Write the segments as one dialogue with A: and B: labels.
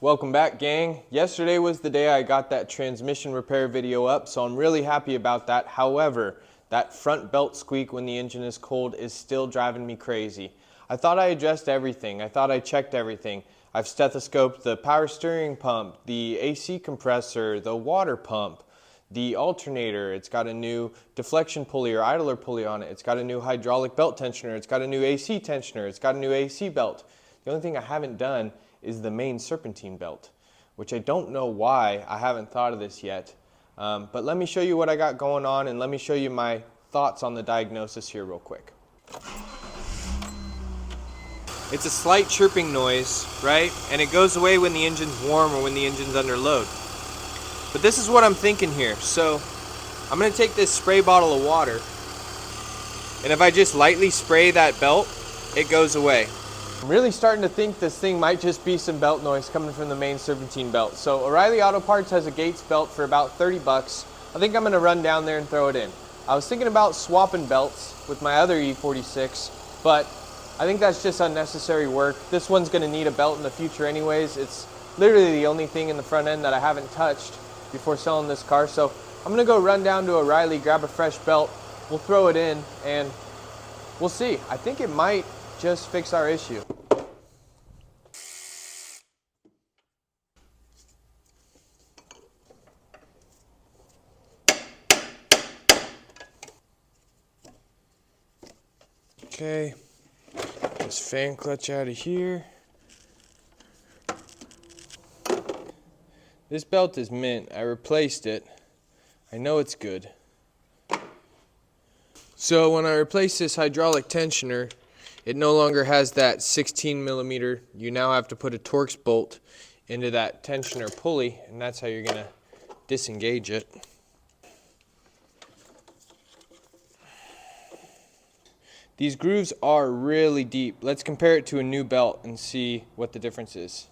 A: Welcome back, gang. Yesterday was the day I got that transmission repair video up, so I'm really happy about that. However, that front belt squeak when the engine is cold is still driving me crazy. I thought I addressed everything. I thought I checked everything. I've stethoscoped the power steering pump, the AC compressor, the water pump, the alternator. It's got a new deflection pulley or idler pulley on it. It's got a new hydraulic belt tensioner. It's got a new AC tensioner. It's got a new AC belt. The only thing I haven't done is the main serpentine belt, which I don't know why I haven't thought of this yet. But let me show you what I got going on, and let me show you my thoughts on the diagnosis here real quick. It's a slight chirping noise, right? And it goes away when the engine's warm or when the engine's under load. But this is what I'm thinking here. So I'm gonna take this spray bottle of water, and if I just lightly spray that belt, it goes away. I'm really starting to think this thing might just be some belt noise coming from the main serpentine belt. So O'Reilly Auto Parts has a Gates belt for about 30 bucks. I think I'm gonna run down there and throw it in. I was thinking about swapping belts with my other E46, but I think that's just unnecessary work. This one's gonna need a belt in the future anyways. It's literally the only thing in the front end that I haven't touched before selling this car. So I'm gonna go run down to O'Reilly, grab a fresh belt. We'll throw it in and we'll see. I think it might just fix our issue. Okay, this fan clutch out of here. This belt is mint. I replaced it. I know it's good. So when I replaced this hydraulic tensioner, it no longer has that 16 millimeter. You now have to put a Torx bolt into that tensioner pulley, and that's how you're gonna disengage it. These grooves are really deep. Let's compare it to a new belt and see what the difference is.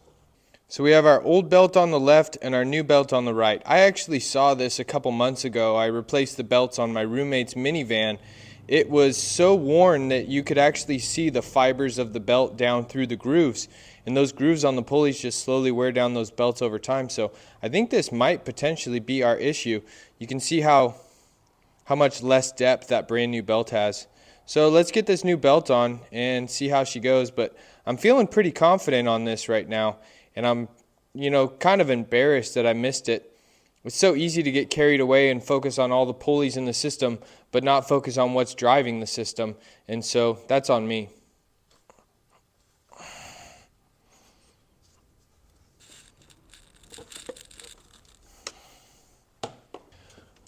A: So we have our old belt on the left and our new belt on the right. I actually saw this a couple months ago. I replaced the belts on my roommate's minivan. It was so worn that you could actually see the fibers of the belt down through the grooves. And those grooves on the pulleys just slowly wear down those belts over time. So I think this might potentially be our issue. You can see how much less depth that brand new belt has. So let's get this new belt on and see how she goes. But I'm feeling pretty confident on this right now. And I'm, kind of embarrassed that I missed it. It's so easy to get carried away and focus on all the pulleys in the system, but not focus on what's driving the system. And so that's on me.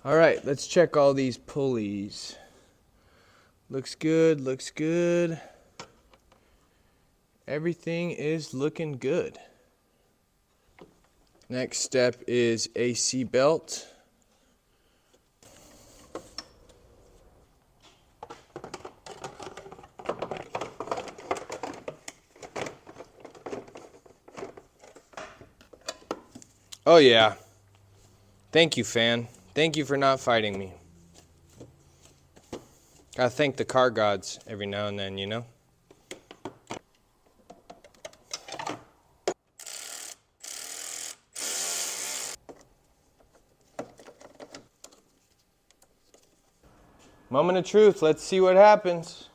A: All right, let's check all these pulleys. Looks good, looks good. Everything is looking good. Next step is AC belt. Oh yeah. Thank you, fan. Thank you for not fighting me. Gotta thank the car gods every now and then, Moment of truth, let's see what happens.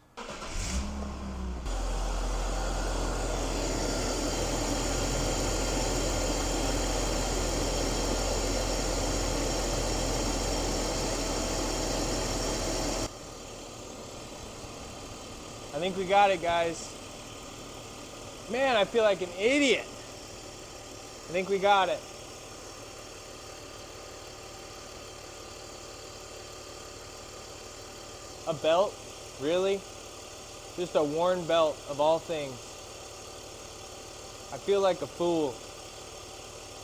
A: I think we got it, guys. Man, I feel like an idiot. I think we got it. A belt? Really? Just a worn belt of all things. I feel like a fool.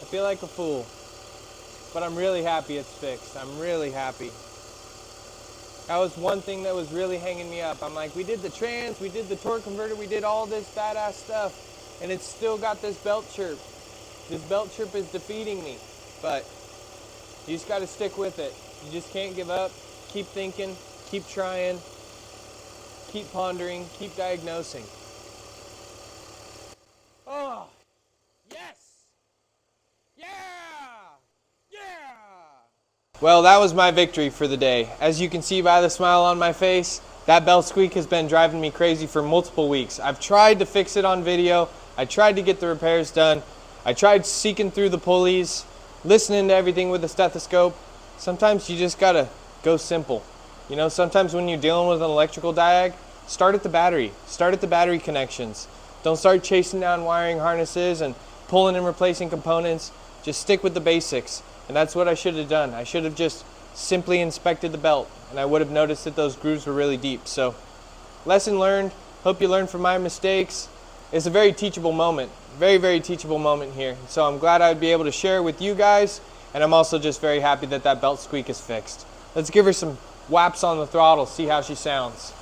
A: I feel like a fool. But I'm really happy it's fixed. I'm really happy. That was one thing that was really hanging me up. I'm like, we did the trans, we did the torque converter, we did all this badass stuff, and it's still got this belt chirp. This belt chirp is defeating me. But you just got to stick with it. You just can't give up. Keep thinking. Keep trying. Keep pondering. Keep diagnosing. Oh, yes! Well, that was my victory for the day. As you can see by the smile on my face, that belt squeak has been driving me crazy for multiple weeks. I've tried to fix it on video. I tried to get the repairs done. I tried seeking through the pulleys, listening to everything with a stethoscope. Sometimes you just gotta go simple. You know, sometimes when you're dealing with an electrical diag, start at the battery. Start at the battery connections. Don't start chasing down wiring harnesses and pulling and replacing components. Just stick with the basics. And that's what I should have done. I should have just simply inspected the belt, and I would have noticed that those grooves were really deep. So, lesson learned. Hope you learned from my mistakes. It's a very teachable moment. Very, very teachable moment here. So I'm glad I'd be able to share it with you guys, and I'm also just very happy that that belt squeak is fixed. Let's give her some whaps on the throttle, see how she sounds.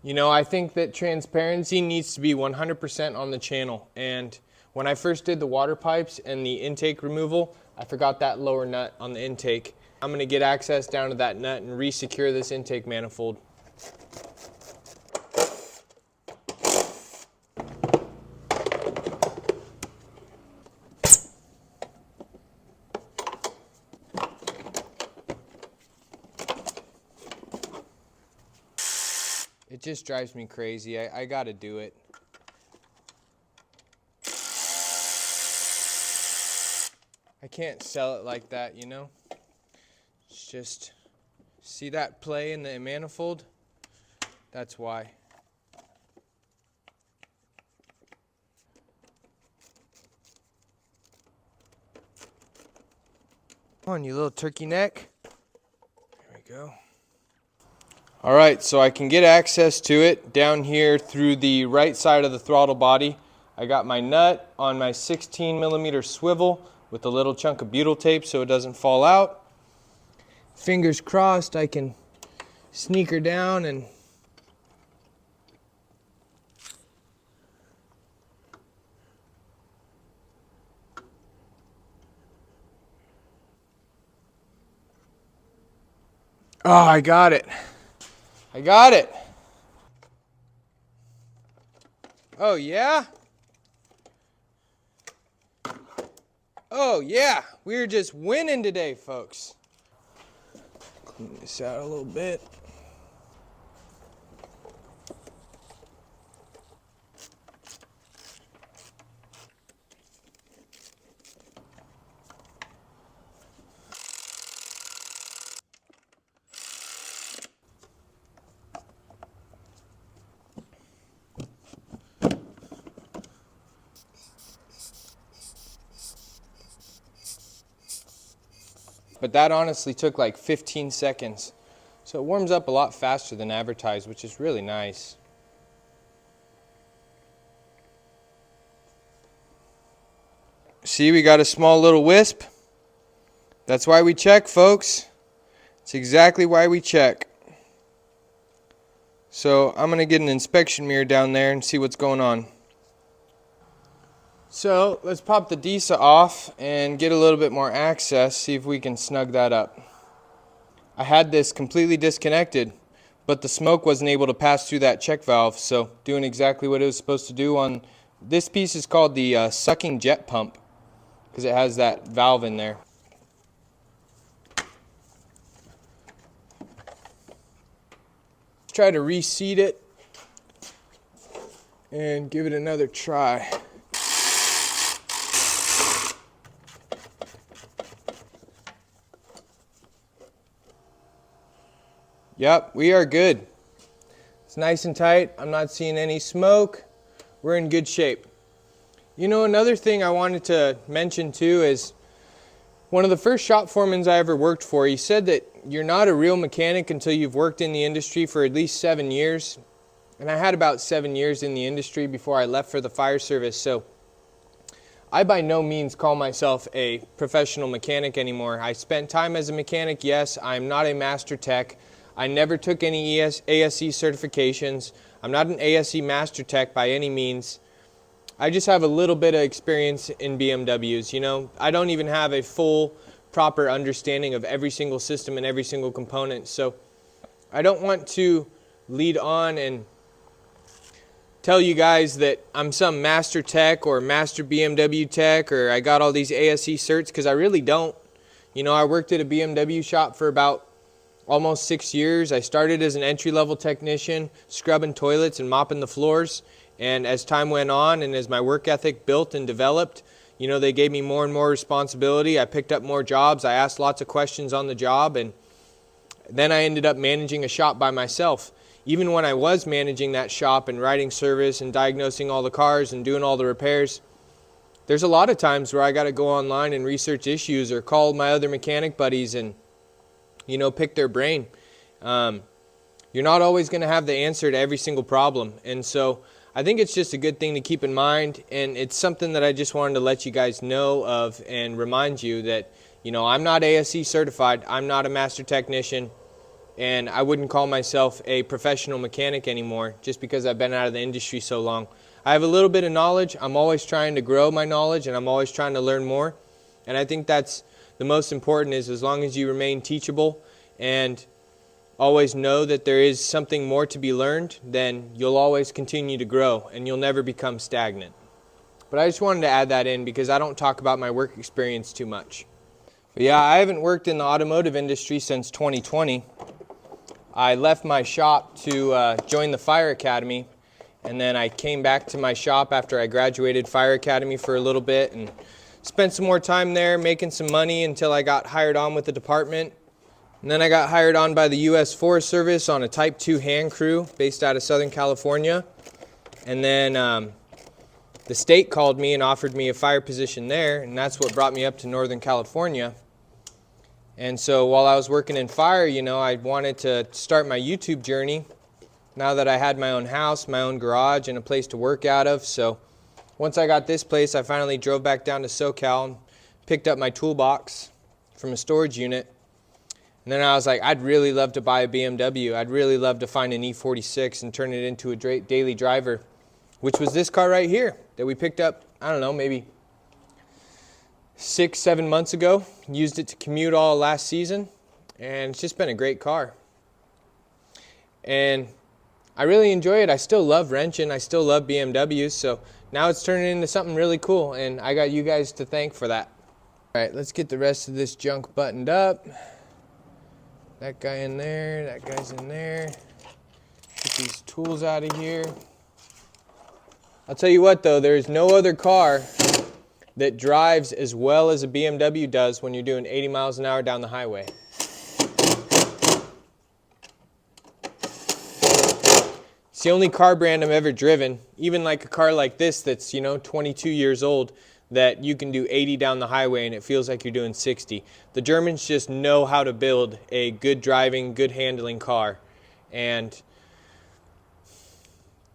A: You know, I think that transparency needs to be 100% on the channel. And when I first did the water pipes and the intake removal, I forgot that lower nut on the intake. I'm going to get access down to that nut and re-secure this intake manifold. It just drives me crazy. I gotta do it. I can't sell it like that, you know? It's just, see that play in the manifold? That's why. Come on, you little turkey neck. There we go. All right, so I can get access to it down here through the right side of the throttle body. I got my nut on my 16mm swivel with a little chunk of butyl tape so it doesn't fall out. Fingers crossed I can sneak her down and oh, I got it. I got it. Oh, yeah? Oh, yeah. We're just winning today, folks. Clean this out a little bit. But that honestly took like 15 seconds. So it warms up a lot faster than advertised, which is really nice. See, we got a small little wisp. That's why we check, folks. It's exactly why we check. So I'm going to get an inspection mirror down there and see what's going on. So let's pop the DISA off and get a little bit more access, see if we can snug that up. I had this completely disconnected, but the smoke wasn't able to pass through that check valve, so doing exactly what it was supposed to do on this piece is called the sucking jet pump, because it has that valve in there. Let's try to reseat it and give it another try. Yep, we are good. It's nice and tight. I'm not seeing any smoke. We're in good shape. You know, another thing I wanted to mention too is one of the first shop foremans I ever worked for, he said that you're not a real mechanic until you've worked in the industry for at least 7 years. And I had about 7 years in the industry before I left for the fire service, so I by no means call myself a professional mechanic anymore. I spent time as a mechanic, yes. I'm not a master tech. I never took any ASE certifications. I'm not an ASE master tech by any means. I just have a little bit of experience in BMWs, you know. I don't even have a full, proper understanding of every single system and every single component. So I don't want to lead on and tell you guys that I'm some master tech or master BMW tech or I got all these ASE certs, because I really don't. You know, I worked at a BMW shop for about almost 6 years. I started as an entry-level technician, scrubbing toilets and mopping the floors. And as time went on and as my work ethic built and developed, you know, they gave me more and more responsibility. I picked up more jobs. I asked lots of questions on the job, and then I ended up managing a shop by myself. Even when I was managing that shop and writing service and diagnosing all the cars and doing all the repairs, there's a lot of times where I got to go online and research issues or call my other mechanic buddies and, you know, pick their brain. You're not always going to have the answer to every single problem. And so I think it's just a good thing to keep in mind, and it's something that I just wanted to let you guys know of and remind you that, you know, I'm not ASE certified, I'm not a master technician, and I wouldn't call myself a professional mechanic anymore just because I've been out of the industry so long. I have a little bit of knowledge. I'm always trying to grow my knowledge, and I'm always trying to learn more. And I think that's the most important, is as long as you remain teachable and always know that there is something more to be learned, then you'll always continue to grow and you'll never become stagnant. But I just wanted to add that in because I don't talk about my work experience too much. But yeah, I haven't worked in the automotive industry since 2020. I left my shop to join the fire academy, and then I came back to my shop after I graduated fire academy for a little bit and spent some more time there making some money until I got hired on with the department. And then I got hired on by the U.S. Forest Service on a Type 2 hand crew based out of Southern California. And then the state called me and offered me a fire position there, and that's what brought me up to Northern California. And so while I was working in fire, you know, I wanted to start my YouTube journey now that I had my own house, my own garage, and a place to work out of. So once I got this place, I finally drove back down to SoCal and picked up my toolbox from a storage unit. And then I was like, I'd really love to buy a BMW. I'd really love to find an E46 and turn it into a daily driver, which was this car right here that we picked up, I don't know, maybe 6-7 months ago. Used it to commute all last season, and it's just been a great car. And I really enjoy it. I still love wrenching. I still love BMWs, so now it's turning into something really cool, and I got you guys to thank for that. All right, let's get the rest of this junk buttoned up. That guy in there, that guy's in there. Get these tools out of here. I'll tell you what though, there's no other car that drives as well as a BMW does when you're doing 80 miles an hour down the highway. It's the only car brand I've ever driven, even like a car like this that's, you know, 22 years old, that you can do 80 down the highway and it feels like you're doing 60. The Germans just know how to build a good driving, good handling car. And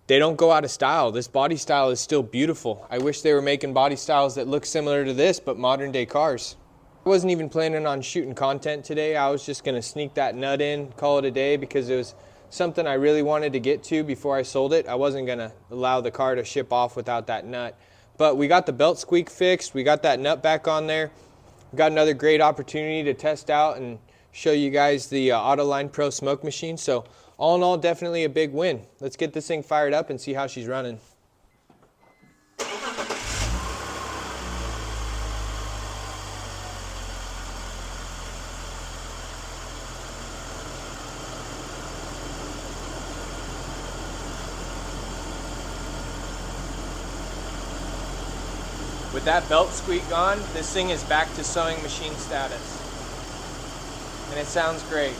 A: they don't go out of style. This body style is still beautiful. I wish they were making body styles that look similar to this, but modern day cars. I wasn't even planning on shooting content today. I was just going to sneak that nut in, call it a day, because it was something I really wanted to get to before I sold it. I wasn't going to allow the car to ship off without that nut. But we got the belt squeak fixed. We got that nut back on there. We got another great opportunity to test out and show you guys the AutoLine Pro smoke machine. So all in all, definitely a big win. Let's get this thing fired up and see how she's running. With that belt squeak on, this thing is back to sewing machine status. And it sounds great.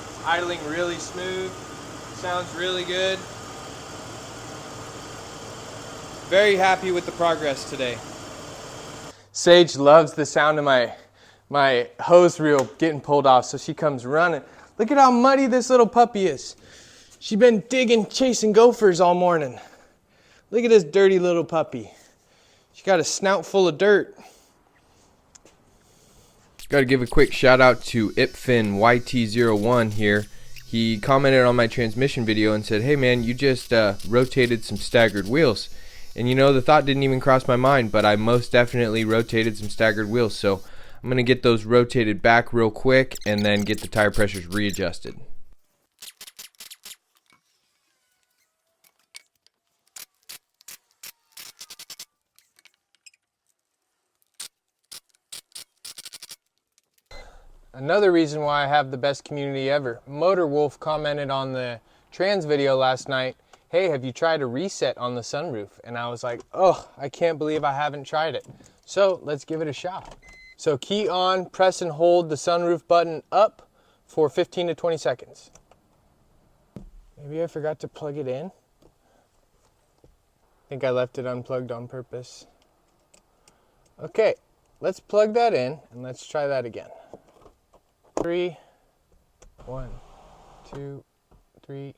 A: It's idling really smooth, sounds really good. Very happy with the progress today. Sage loves the sound of my hose reel getting pulled off, so she comes running. Look at how muddy this little puppy is. She's been digging, chasing gophers all morning. Look at this dirty little puppy. She got a snout full of dirt. Got to give a quick shout out to Ive Been YT01 here. he commented on my transmission video and said, "Hey man, you just rotated some staggered wheels." And you know, the thought didn't even cross my mind, but I most definitely rotated some staggered wheels. So I'm going to get those rotated back real quick and then get the tire pressures readjusted. Another reason why I have the best community ever. Motor Wolf commented on the trans video last night, "Hey, have you tried a reset on the sunroof?" And I was like, oh, I can't believe I haven't tried it. So let's give it a shot. So key on, press and hold the sunroof button up for 15 to 20 seconds. Maybe I forgot to plug it in. I think I left it unplugged on purpose. Okay, let's plug that in and let's try that again. 3, 1, 2, 3,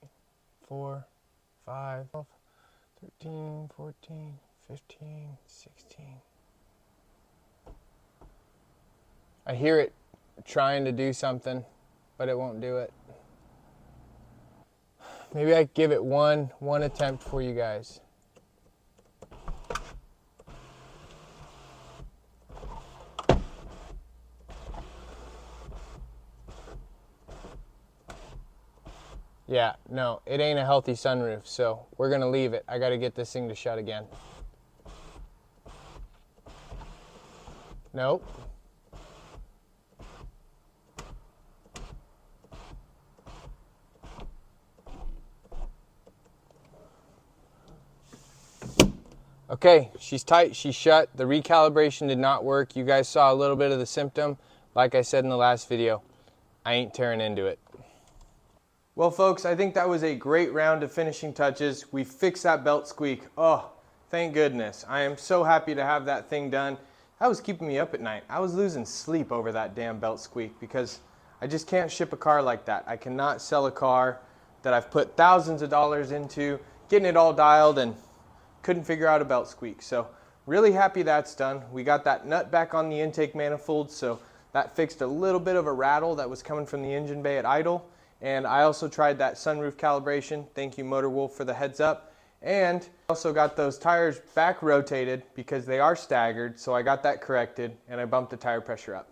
A: 4, 5, 13, 14, 15, 16. I hear it trying to do something, but it won't do it. Maybe I give it one attempt for you guys. Yeah, no, it ain't a healthy sunroof, so we're gonna leave it. I gotta get this thing to shut again. Nope. Okay, she's tight, she's shut. The recalibration did not work. You guys saw a little bit of the symptom. Like I said in the last video, I ain't tearing into it. Well folks, I think that was a great round of finishing touches. We fixed that belt squeak. Oh, thank goodness. I am so happy to have that thing done. That was keeping me up at night. I was losing sleep over that damn belt squeak because I just can't ship a car like that. I cannot sell a car that I've put thousands of dollars into, getting it all dialed, and couldn't figure out a belt squeak. So really happy that's done. We got that nut back on the intake manifold, so that fixed a little bit of a rattle that was coming from the engine bay at idle. And I also tried that sunroof calibration. Thank you, Motor Wolf, for the heads up. And also got those tires back rotated because they are staggered, so I got that corrected and I bumped the tire pressure up.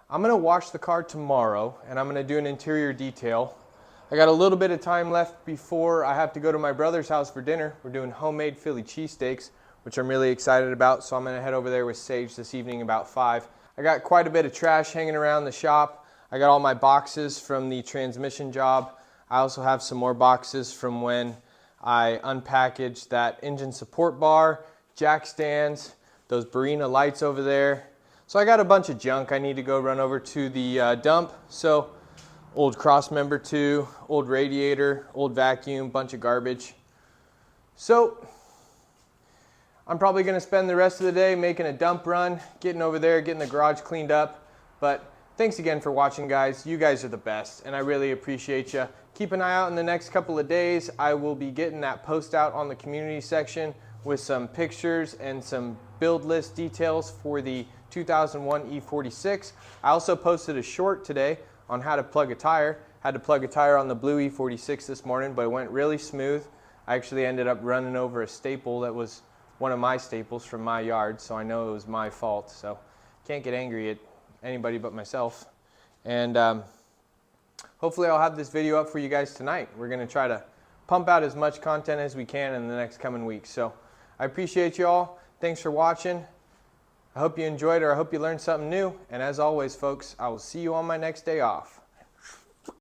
A: I'm gonna wash the car tomorrow and I'm gonna do an interior detail. I got a little bit of time left before I have to go to my brother's house for dinner. We're doing homemade Philly cheesesteaks, which I'm really excited about, so I'm gonna head over there with Sage this evening about 5. I got quite a bit of trash hanging around the shop. I got all my boxes from the transmission job. I also have some more boxes from when I unpackaged that engine support bar, jack stands, those Barina lights over there. So I got a bunch of junk I need to go run over to the dump. So old cross member 2, old radiator, old vacuum, bunch of garbage. So I'm probably gonna spend the rest of the day making a dump run, getting over there, getting the garage cleaned up. But thanks again for watching, guys. You guys are the best, and I really appreciate you. Keep an eye out in the next couple of days. I will be getting that post out on the community section with some pictures and some build list details for the 2001 E46. I also posted a short today on how to plug a tire. Had to plug a tire on the blue E46 this morning, but it went really smooth. I actually ended up running over a staple that was one of my staples from my yard, so I know it was my fault. So can't get angry at anybody but myself. And hopefully I'll have this video up for you guys tonight. We're going to try to pump out as much content as we can in the next coming weeks. So I appreciate you all. Thanks for watching. I hope you enjoyed, or I hope you learned something new. And as always, folks, I will see you on my next day off.